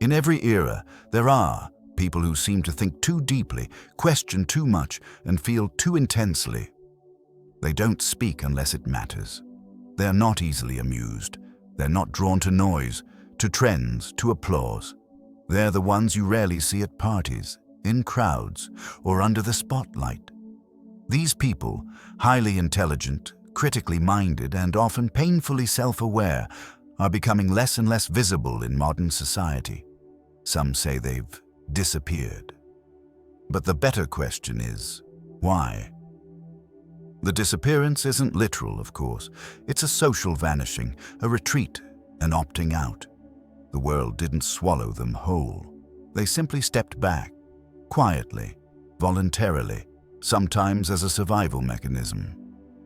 In every era, there are people who seem to think too deeply, question too much, and feel too intensely. They don't speak unless it matters. They're not easily amused. They're not drawn to noise, to trends, to applause. They're the ones you rarely see at parties, in crowds, or under the spotlight. These people, highly intelligent, critically minded, and often painfully self-aware, are becoming less and less visible in modern society. Some say they've disappeared. But the better question is, why? The disappearance isn't literal, of course. It's a social vanishing, a retreat, an opting out. The world didn't swallow them whole. They simply stepped back, quietly, voluntarily, sometimes as a survival mechanism,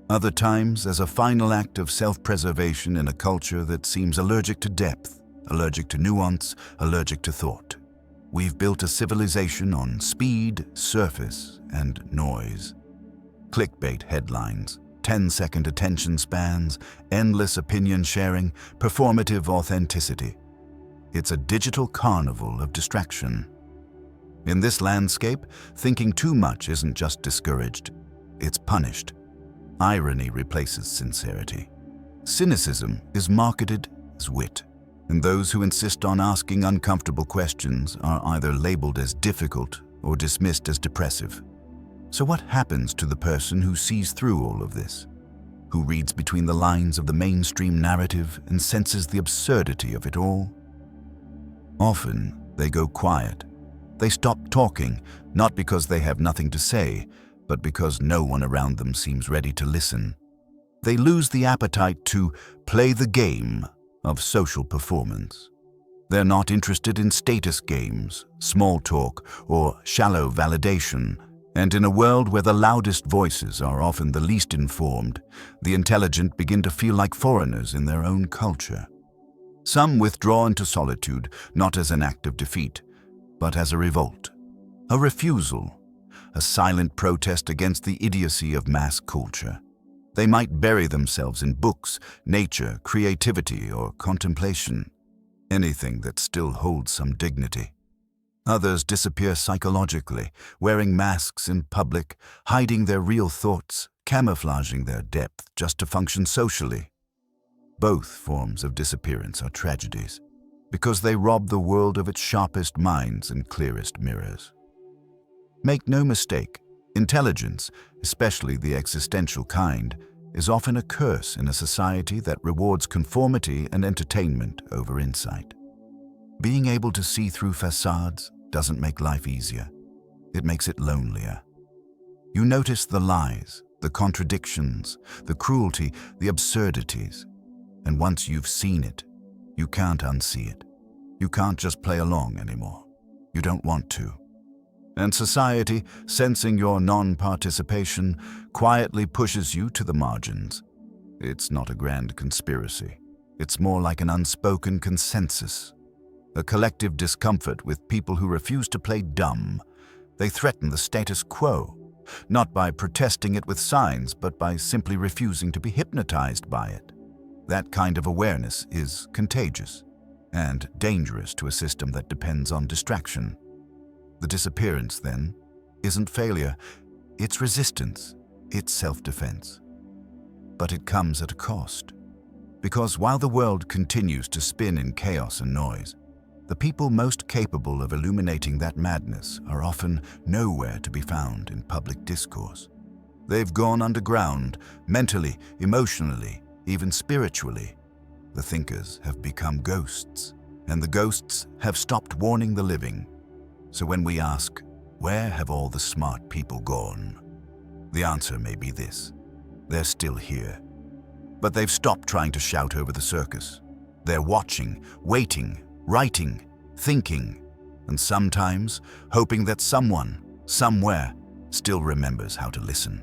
other times as a final act of self-preservation in a culture that seems allergic to depth, allergic to nuance, allergic to thought. We've built a civilization on speed, surface, and noise. Clickbait headlines, 10-second attention spans, endless opinion sharing, performative authenticity. It's a digital carnival of distraction. In this landscape, thinking too much isn't just discouraged, it's punished. Irony replaces sincerity. Cynicism is marketed as wit, and those who insist on asking uncomfortable questions are either labeled as difficult or dismissed as depressive. So what happens to the person who sees through all of this, who reads between the lines of the mainstream narrative and senses the absurdity of it all? Often, they go quiet. They stop talking, not because they have nothing to say, but because no one around them seems ready to listen. They lose the appetite to play the game of social performance. They're not interested in status games, small talk, or shallow validation. And in a world where the loudest voices are often the least informed, the intelligent begin to feel like foreigners in their own culture. Some withdraw into solitude, not as an act of defeat, but as a revolt, a refusal, a silent protest against the idiocy of mass culture. They might bury themselves in books, nature, creativity, or contemplation, anything that still holds some dignity. Others disappear psychologically, wearing masks in public, hiding their real thoughts, camouflaging their depth just to function socially. Both forms of disappearance are tragedies, because they rob the world of its sharpest minds and clearest mirrors. Make no mistake, intelligence, especially the existential kind, is often a curse in a society that rewards conformity and entertainment over insight. Being able to see through facades doesn't make life easier. It makes it lonelier. You notice the lies, the contradictions, the cruelty, the absurdities. And once you've seen it, you can't unsee it. You can't just play along anymore. You don't want to. And society, sensing your non-participation, quietly pushes you to the margins. It's not a grand conspiracy. It's more like an unspoken consensus. A collective discomfort with people who refuse to play dumb. They threaten the status quo, not by protesting it with signs, but by simply refusing to be hypnotized by it. That kind of awareness is contagious and dangerous to a system that depends on distraction. The disappearance, then, isn't failure, it's resistance, it's self-defense. But it comes at a cost. Because while the world continues to spin in chaos and noise, the people most capable of illuminating that madness are often nowhere to be found in public discourse. They've gone underground, mentally, emotionally, even spiritually. The thinkers have become ghosts, and the ghosts have stopped warning the living. So when we ask, where have all the smart people gone? The answer may be this: they're still here. But they've stopped trying to shout over the circus. They're watching, waiting, writing, thinking, and sometimes hoping that someone, somewhere, still remembers how to listen.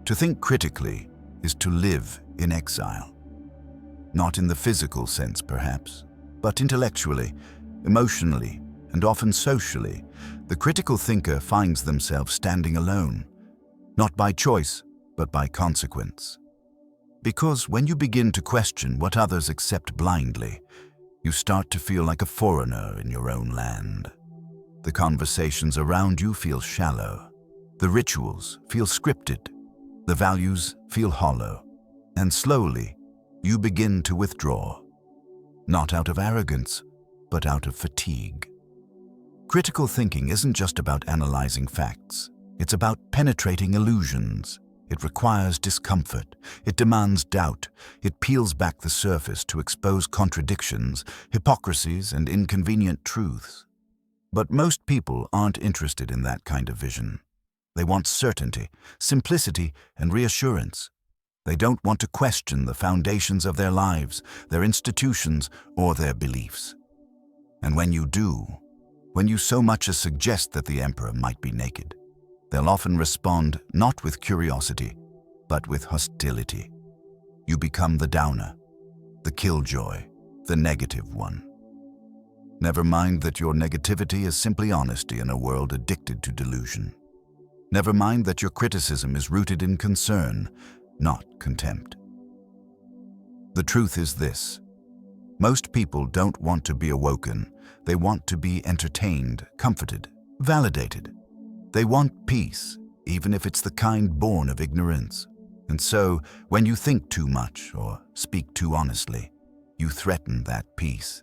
To think critically is to live in exile. Not in the physical sense, perhaps, but intellectually, emotionally, and often socially, the critical thinker finds themselves standing alone, not by choice, but by consequence. Because when you begin to question what others accept blindly, You start to feel like a foreigner in your own land. The conversations around you feel shallow. The rituals feel scripted. The values feel hollow. And slowly, you begin to withdraw. Not out of arrogance, but out of fatigue. Critical thinking isn't just about analyzing facts. It's about penetrating illusions. It requires discomfort. It demands doubt. It peels back the surface to expose contradictions, hypocrisies, and inconvenient truths. But most people aren't interested in that kind of vision. They want certainty, simplicity, and reassurance. They don't want to question the foundations of their lives, their institutions, or their beliefs. And when you do, when you so much as suggest that the emperor might be naked, they'll often respond not with curiosity, but with hostility. You become the downer, the killjoy, the negative one. Never mind that your negativity is simply honesty in a world addicted to delusion. Never mind that your criticism is rooted in concern, not contempt. The truth is this: most people don't want to be awoken. They want to be entertained, comforted, validated. They want peace, even if it's the kind born of ignorance. And so, when you think too much or speak too honestly, you threaten that peace.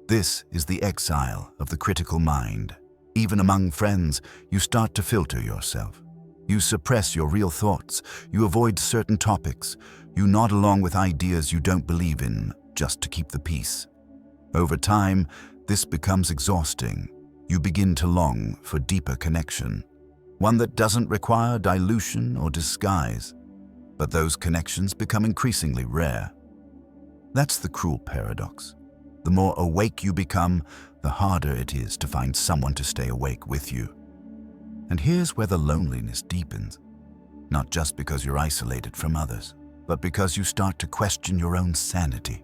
This is the exile of the critical mind. Even among friends, you start to filter yourself. You suppress your real thoughts. You avoid certain topics. You nod along with ideas you don't believe in, just to keep the peace. Over time, this becomes exhausting. You begin to long for deeper connection, one that doesn't require dilution or disguise. But those connections become increasingly rare. That's the cruel paradox. The more awake you become, the harder it is to find someone to stay awake with you. And here's where the loneliness deepens. Not just because you're isolated from others, but because you start to question your own sanity.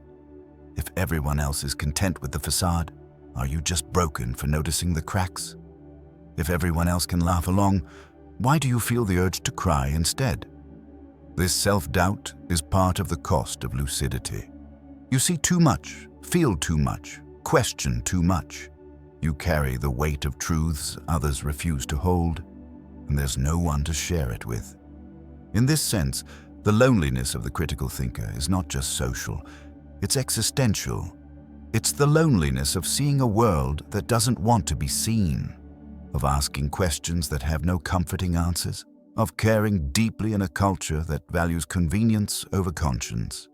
If everyone else is content with the facade, are you just broken for noticing the cracks? If everyone else can laugh along, why do you feel the urge to cry instead? This self-doubt is part of the cost of lucidity. You see too much, feel too much, question too much. You carry the weight of truths others refuse to hold, and there's no one to share it with. In this sense, the loneliness of the critical thinker is not just social, it's existential. It's the loneliness of seeing a world that doesn't want to be seen, of asking questions that have no comforting answers, of caring deeply in a culture that values convenience over conscience.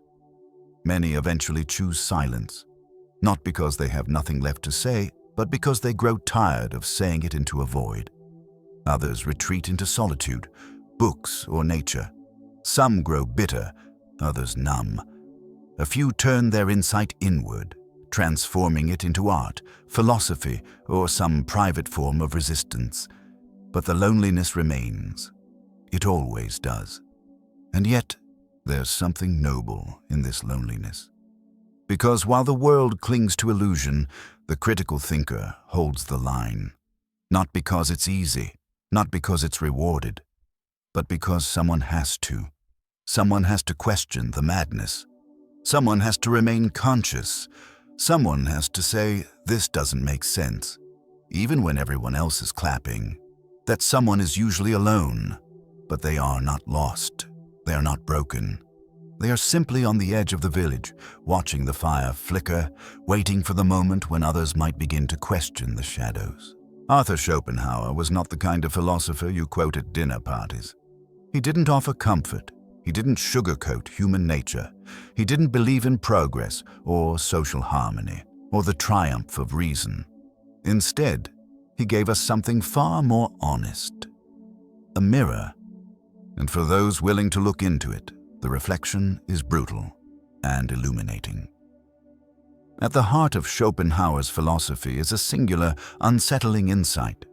Many eventually choose silence, not because they have nothing left to say, but because they grow tired of saying it into a void. Others retreat into solitude, books or nature. Some grow bitter, others numb. A few turn their insight inward, transforming it into art, philosophy, or some private form of resistance. But the loneliness remains. It always does. And yet, there's something noble in this loneliness. Because while the world clings to illusion, the critical thinker holds the line. Not because it's easy, not because it's rewarded, but because someone has to. Someone has to question the madness. Someone has to remain conscious. Someone has to say, this doesn't make sense, even when everyone else is clapping. That someone is usually alone, but they are not lost. They are not broken. They are simply on the edge of the village, watching the fire flicker, waiting for the moment when others might begin to question the shadows. Arthur Schopenhauer was not the kind of philosopher you quote at dinner parties. He didn't offer comfort. He didn't sugarcoat human nature. He didn't believe in progress or social harmony or the triumph of reason. Instead, he gave us something far more honest, a mirror. And for those willing to look into it, the reflection is brutal and illuminating. At the heart of Schopenhauer's philosophy is a singular, unsettling insight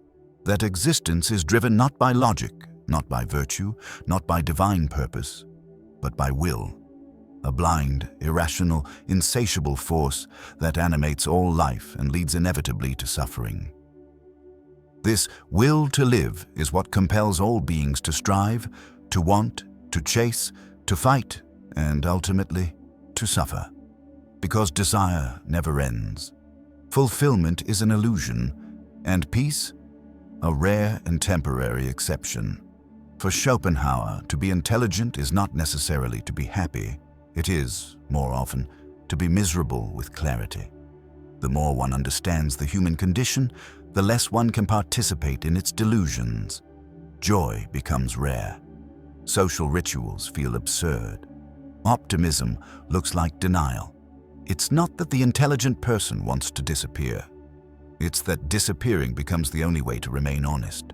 that existence is driven not by logic, not by virtue, not by divine purpose, but by will, a blind, irrational, insatiable force that animates all life and leads inevitably to suffering. This will to live is what compels all beings to strive, to want, to chase, to fight, and ultimately to suffer. because desire never ends. Fulfillment is an illusion, and peace, a rare and temporary exception. For Schopenhauer, to be intelligent is not necessarily to be happy. It is, more often, to be miserable with clarity. The more one understands the human condition, the less one can participate in its delusions. Joy becomes rare. Social rituals feel absurd. Optimism looks like denial. It's not that the intelligent person wants to disappear. It's that disappearing becomes the only way to remain honest.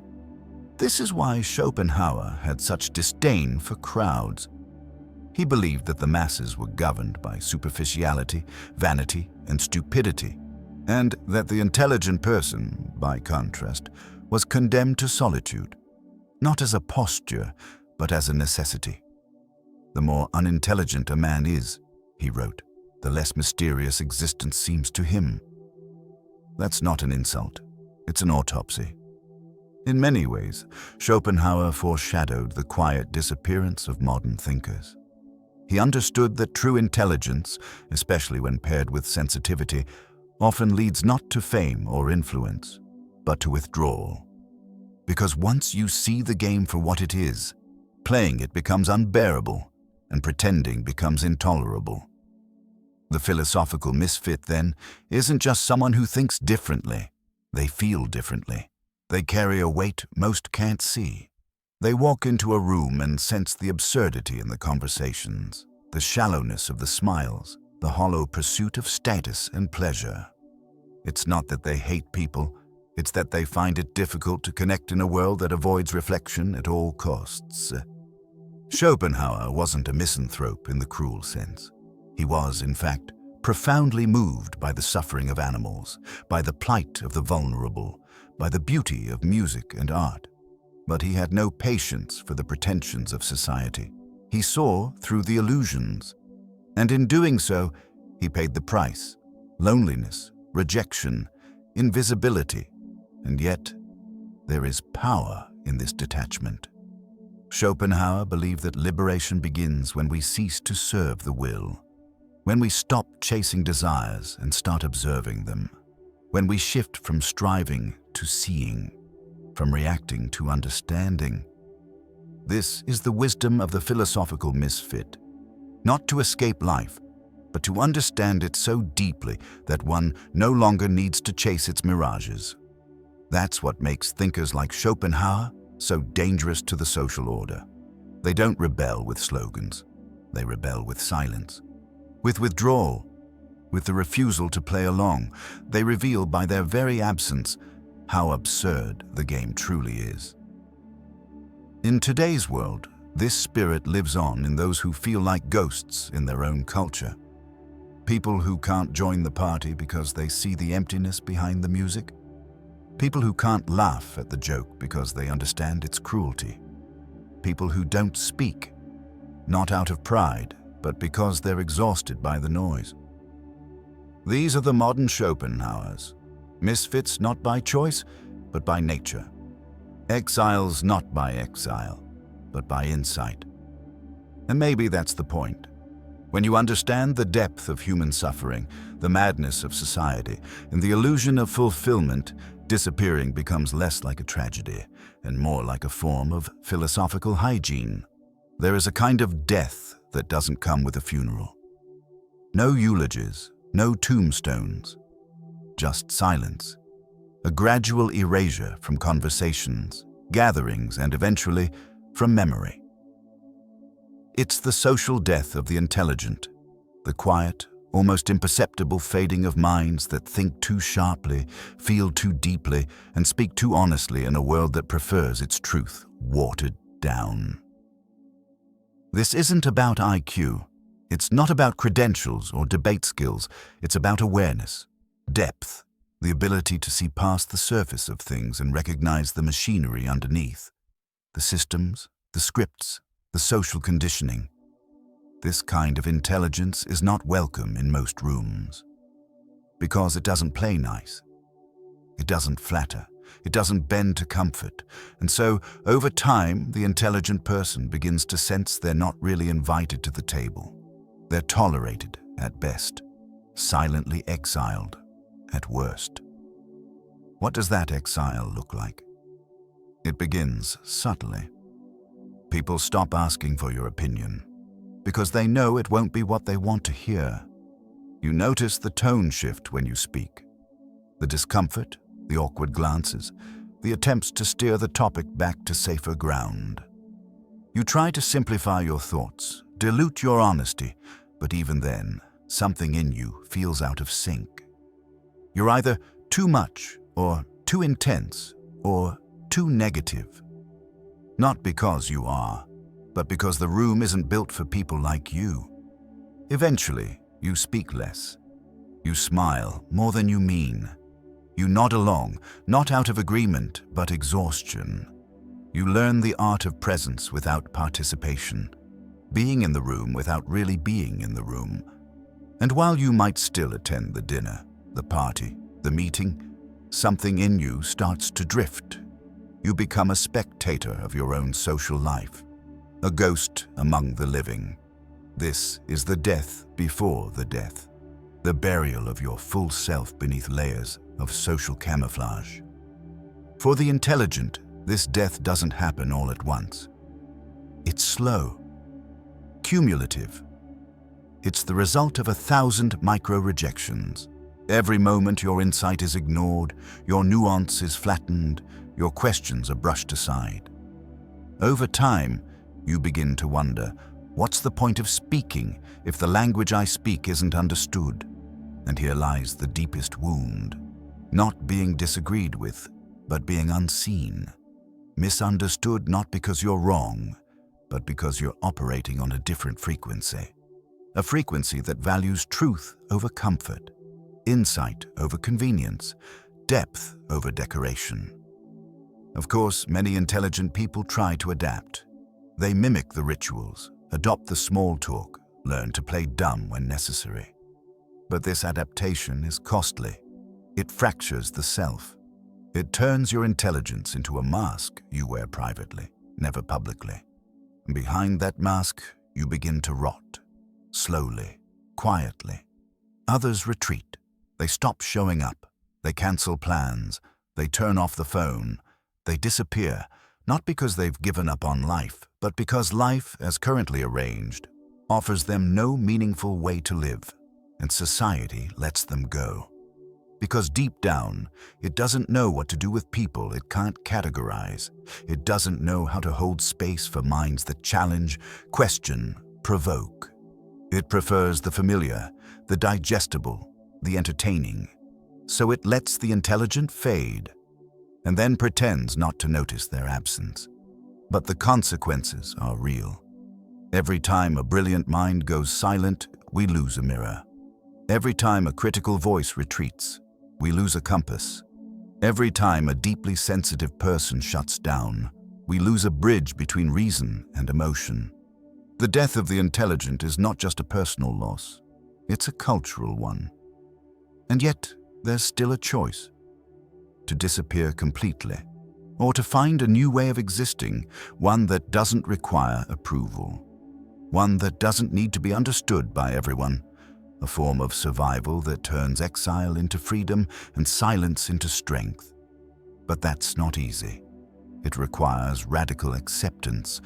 This is why Schopenhauer had such disdain for crowds. He believed that the masses were governed by superficiality, vanity, and stupidity, and that the intelligent person, by contrast, was condemned to solitude, not as a posture, but as a necessity. The more unintelligent a man is, he wrote, the less mysterious existence seems to him. That's not an insult, it's an autopsy. In many ways, Schopenhauer foreshadowed the quiet disappearance of modern thinkers. He understood that true intelligence, especially when paired with sensitivity, often leads not to fame or influence, but to withdrawal. Because once you see the game for what it is, playing it becomes unbearable, and pretending becomes intolerable. The philosophical misfit, then, isn't just someone who thinks differently. They feel differently. They carry a weight most can't see. They walk into a room and sense the absurdity in the conversations, the shallowness of the smiles, the hollow pursuit of status and pleasure. It's not that they hate people, it's that they find it difficult to connect in a world that avoids reflection at all costs. Schopenhauer wasn't a misanthrope in the cruel sense. He was, in fact, profoundly moved by the suffering of animals, by the plight of the vulnerable, by the beauty of music and art. But he had no patience for the pretensions of society. He saw through the illusions, and in doing so, he paid the price: loneliness, rejection, invisibility. And yet, there is power in this detachment. Schopenhauer believed that liberation begins when we cease to serve the will, when we stop chasing desires and start observing them, when we shift from striving to seeing, from reacting to understanding. This is the wisdom of the philosophical misfit, not to escape life, but to understand it so deeply that one no longer needs to chase its mirages. That's what makes thinkers like Schopenhauer so dangerous to the social order. They don't rebel with slogans. They rebel with silence, with withdrawal, with the refusal to play along. They reveal by their very absence how absurd the game truly is. In today's world, this spirit lives on in those who feel like ghosts in their own culture. People who can't join the party because they see the emptiness behind the music. People who can't laugh at the joke because they understand its cruelty. People who don't speak, not out of pride, but because they're exhausted by the noise. These are the modern Schopenhauers, misfits not by choice, but by nature. Exiles not by exile, but by insight. And maybe that's the point. When you understand the depth of human suffering, the madness of society, and the illusion of fulfillment, disappearing becomes less like a tragedy and more like a form of philosophical hygiene. There is a kind of death that doesn't come with a funeral. No eulogies, no tombstones, just silence. A gradual erasure from conversations, gatherings, and eventually from memory. It's the social death of the intelligent, the quiet, almost imperceptible fading of minds that think too sharply, feel too deeply, and speak too honestly in a world that prefers its truth watered down. This isn't about IQ. It's not about credentials or debate skills. It's about awareness, depth, the ability to see past the surface of things and recognize the machinery underneath, the systems, the scripts, the social conditioning. This kind of intelligence is not welcome in most rooms, because it doesn't play nice. It doesn't flatter. It doesn't bend to comfort. And so, over time, the intelligent person begins to sense they're not really invited to the table. They're tolerated at best. silently exiled at worst. What does that exile look like? It begins subtly. People stop asking for your opinion because they know it won't be what they want to hear. You notice the tone shift when you speak, the discomfort, the awkward glances, the attempts to steer the topic back to safer ground. You try to simplify your thoughts, dilute your honesty, but even then, something in you feels out of sync. You're either too much, or too intense, or too negative. Not because you are, but because the room isn't built for people like you. Eventually, you speak less. You smile more than you mean. You nod along, not out of agreement, but exhaustion. You learn the art of presence without participation, being in the room without really being in the room. And while you might still attend the dinner, the party, the meeting, something in you starts to drift. You become a spectator of your own social life, a ghost among the living. This is the death before the death, the burial of your full self beneath layers of social camouflage. For the intelligent, this death doesn't happen all at once. It's slow, cumulative. It's the result of 1,000 micro-rejections. Every moment your insight is ignored, your nuance is flattened, your questions are brushed aside. Over time, you begin to wonder, what's the point of speaking if the language I speak isn't understood? And here lies the deepest wound. Not being disagreed with, but being unseen. Misunderstood not because you're wrong, but because you're operating on a different frequency. A frequency that values truth over comfort, insight over convenience, depth over decoration. Of course, many intelligent people try to adapt. They mimic the rituals, adopt the small talk, learn to play dumb when necessary. But this adaptation is costly. It fractures the self. It turns your intelligence into a mask you wear privately, never publicly. And behind that mask, you begin to rot. Slowly, quietly. Others retreat. They stop showing up. They cancel plans. They turn off the phone. They disappear, not because they've given up on life, but because life, as currently arranged, offers them no meaningful way to live, and society lets them go. Because deep down, it doesn't know what to do with people it can't categorize. It doesn't know how to hold space for minds that challenge, question, provoke. It prefers the familiar, the digestible, the entertaining. So it lets the intelligent fade, and then pretends not to notice their absence. But the consequences are real. Every time a brilliant mind goes silent, we lose a mirror. Every time a critical voice retreats, we lose a compass. Every time a deeply sensitive person shuts down, we lose a bridge between reason and emotion. The death of the intelligent is not just a personal loss, it's a cultural one. And yet, there's still a choice. To disappear completely, or to find a new way of existing, one that doesn't require approval, one that doesn't need to be understood by everyone, a form of survival that turns exile into freedom and silence into strength. But that's not easy. It requires radical acceptance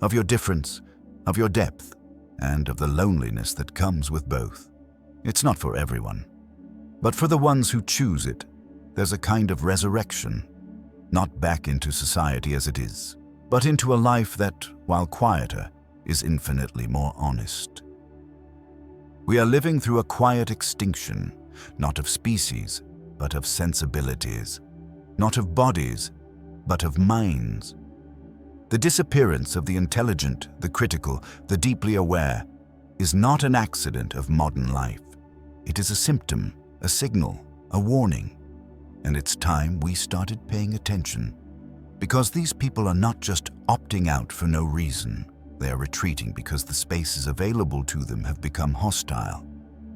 of your difference, of your depth, and of the loneliness that comes with both. It's not for everyone. But for the ones who choose it, there's a kind of resurrection, not back into society as it is, but into a life that, while quieter, is infinitely more honest. We are living through a quiet extinction, not of species, but of sensibilities, not of bodies, but of minds. The disappearance of the intelligent, the critical, the deeply aware, is not an accident of modern life. It is a symptom, a signal, a warning. And it's time we started paying attention. Because these people are not just opting out for no reason. They are retreating because the spaces available to them have become hostile.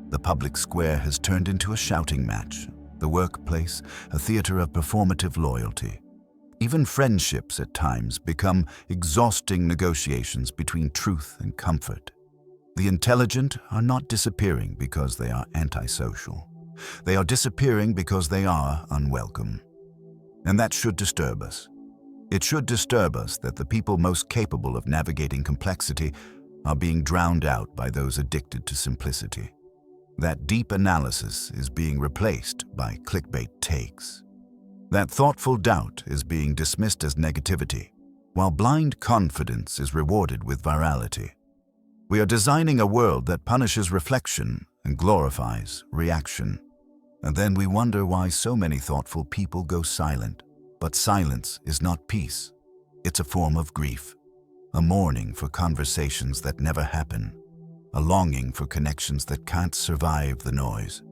The public square has turned into a shouting match, the workplace a theater of performative loyalty. Even friendships at times become exhausting negotiations between truth and comfort. The intelligent are not disappearing because they are antisocial. They are disappearing because they are unwelcome. And that should disturb us. It should disturb us that the people most capable of navigating complexity are being drowned out by those addicted to simplicity. That deep analysis is being replaced by clickbait takes. That thoughtful doubt is being dismissed as negativity, while blind confidence is rewarded with virality. We are designing a world that punishes reflection and glorifies reaction. And then we wonder why so many thoughtful people go silent. But silence is not peace. It's a form of grief, a mourning for conversations that never happen, a longing for connections that can't survive the noise,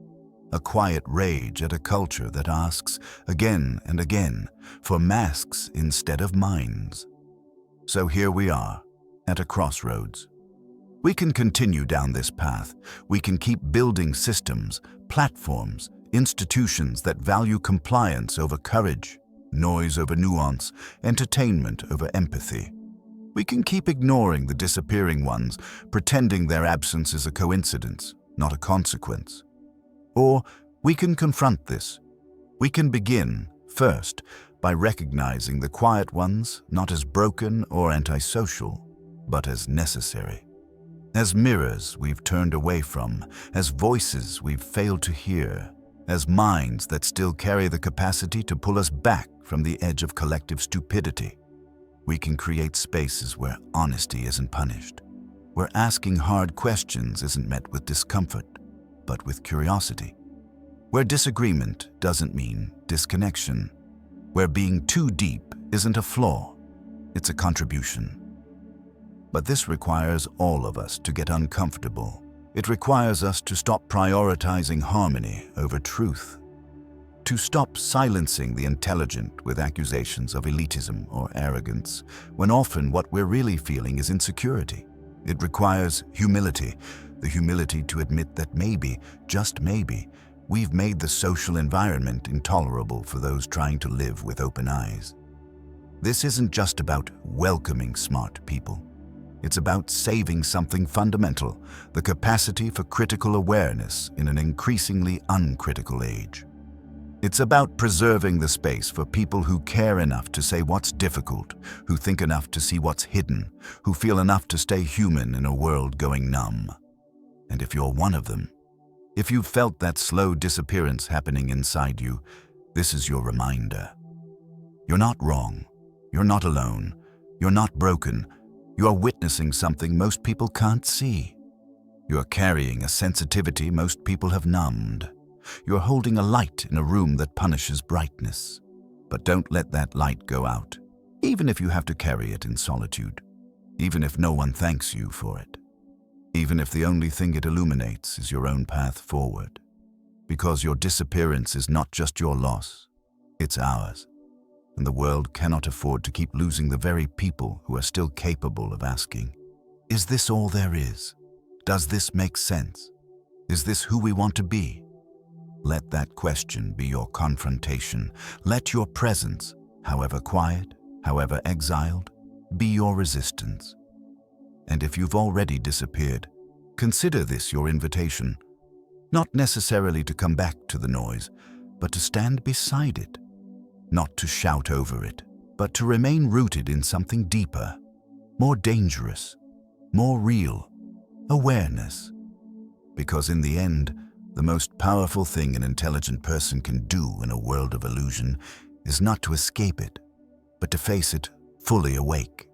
a quiet rage at a culture that asks again and again for masks instead of minds. So here we are, at a crossroads. We can continue down this path. We can keep building systems, platforms, institutions that value compliance over courage, noise over nuance, entertainment over empathy. We can keep ignoring the disappearing ones, pretending their absence is a coincidence, not a consequence. Or we can confront this. We can begin, first, by recognizing the quiet ones not as broken or antisocial, but as necessary. As mirrors we've turned away from, as voices we've failed to hear, as minds that still carry the capacity to pull us back from the edge of collective stupidity. We can create spaces where honesty isn't punished, where asking hard questions isn't met with discomfort, but with curiosity, where disagreement doesn't mean disconnection, where being too deep isn't a flaw, it's a contribution. But this requires all of us to get uncomfortable. It requires us to stop prioritizing harmony over truth, to stop silencing the intelligent with accusations of elitism or arrogance, when often what we're really feeling is insecurity. It requires humility, the humility to admit that maybe, just maybe, we've made the social environment intolerable for those trying to live with open eyes. This isn't just about welcoming smart people. It's about saving something fundamental, the capacity for critical awareness in an increasingly uncritical age. It's about preserving the space for people who care enough to say what's difficult, who think enough to see what's hidden, who feel enough to stay human in a world going numb. And if you're one of them, if you've felt that slow disappearance happening inside you, this is your reminder. You're not wrong. You're not alone. You're not broken. You are witnessing something most people can't see. You are carrying a sensitivity most people have numbed. You are holding a light in a room that punishes brightness. But don't let that light go out, even if you have to carry it in solitude, even if no one thanks you for it, even if the only thing it illuminates is your own path forward. Because your disappearance is not just your loss, it's ours. And the world cannot afford to keep losing the very people who are still capable of asking, is this all there is? Does this make sense? Is this who we want to be? Let that question be your confrontation. Let your presence, however quiet, however exiled, be your resistance. And if you've already disappeared, consider this your invitation, not necessarily to come back to the noise, but to stand beside it. Not to shout over it, but to remain rooted in something deeper, more dangerous, more real, awareness. Because in the end, the most powerful thing an intelligent person can do in a world of illusion is not to escape it, but to face it fully awake.